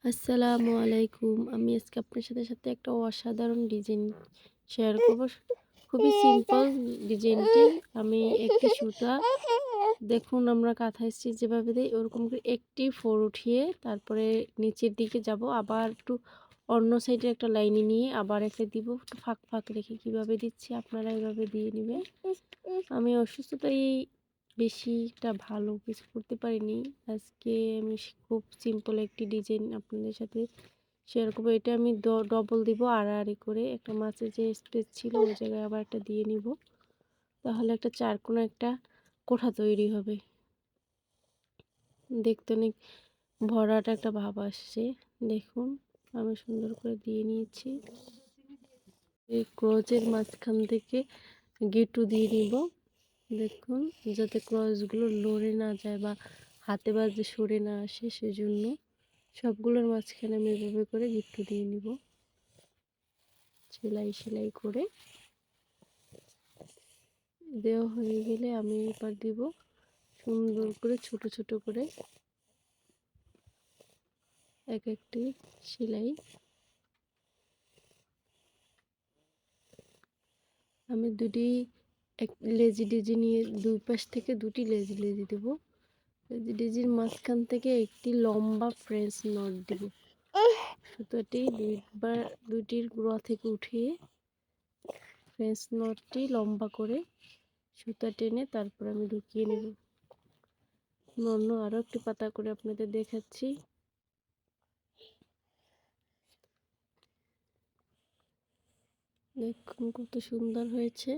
আসসালামু আলাইকুম। আমি আজকে আপনার সাথে একটা অসাধারণ ডিজাইন শেয়ার করব। খুবই সিম্পল ডিজাইনটি। আমি একটি সুতা দেখুন আমরা কাঁথা স্টিচ যেভাবে দেই ওরকম করে একটি 4 উঠিয়ে তারপরে নিচের দিকে যাব। আবার একটু অন্য সাইডে একটা লাইনে নিয়ে আবার একটা দিব। একটু ফাঁক ফাঁক রেখে কিভাবে দিচ্ছি আপনারা এভাবে দিয়ে নিবেন। আমি অসুস্থতায় বেশিটা ভালো কিছু করতে পারিনি। আজকে আমি খুব সিম্পল একটি ডিজাইন আপনাদের সাথে শেয়ার করব। এটা আমি ডবল দিব আড়াআড়ি করে। একটা মাঝে যে স্পেস ছিল ওই জায়গায় আবার একটা দিয়ে নিব। তাহলে একটা চারকোনা একটা কোঠা তৈরি হবে। দেখতে অনেক ভরাট একটা ভাব আসছে। দেখুন আমি সুন্দর করে দিয়ে নিয়েছি। এই ক্রোচের মাঝখান থেকে গিট্টু দিয়ে নিব। দেখুন যাতে ক্রসগুলো লড়ে না যায় বা হাতে বাজে সরে না আসে, সেজন্য সবগুলোর মাঝখানে আমি এভাবে করে গিট্টু দিয়ে নিব। সেলাই সেলাই করে দেওয়া হয়ে গেলে আমি এবার দিব সুন্দর করে ছোট ছোট করে এক একটি সেলাই। আমি দুটি এক লেজি ডেজি নিয়ে দুই পাশ থেকে দুটি লেজি লেজি দেব। লেজি ডেজির মাঝখান থেকে একটি লম্বা ফ্রেঞ্চ নট দিব। সুতোটি দুইটির গোড়া থেকে উঠিয়ে ফ্রেঞ্চ নটটি লম্বা করে সুতা টেনে তারপর আমি ঢুকিয়ে নেব। অন্য আরো একটি পাতা করে আপনাদের দেখাচ্ছি। দেখুন কত সুন্দর হয়েছে।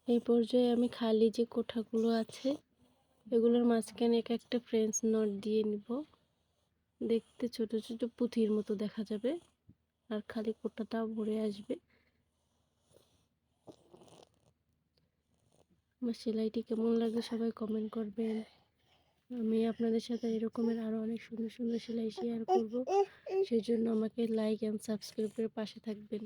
এই পর্যায়ে আমি খালি যে কোঠাগুলো আছে এগুলোর মাঝখানে এক একটা ফ্রেঞ্চ নট দিয়ে নিব। দেখতে ছোট ছোট পুঁথির মতো দেখা যাবে আর খালি কোটাটাও ভরে আসবে। আমার সেলাইটি কেমন লাগে সবাই কমেন্ট করবেন। আমি আপনাদের সাথে এরকমের আরো অনেক সুন্দর সুন্দর সেলাই শেয়ার করব। সেজন্য আমাকে লাইক এন্ড সাবস্ক্রাইব করে পাশে থাকবেন।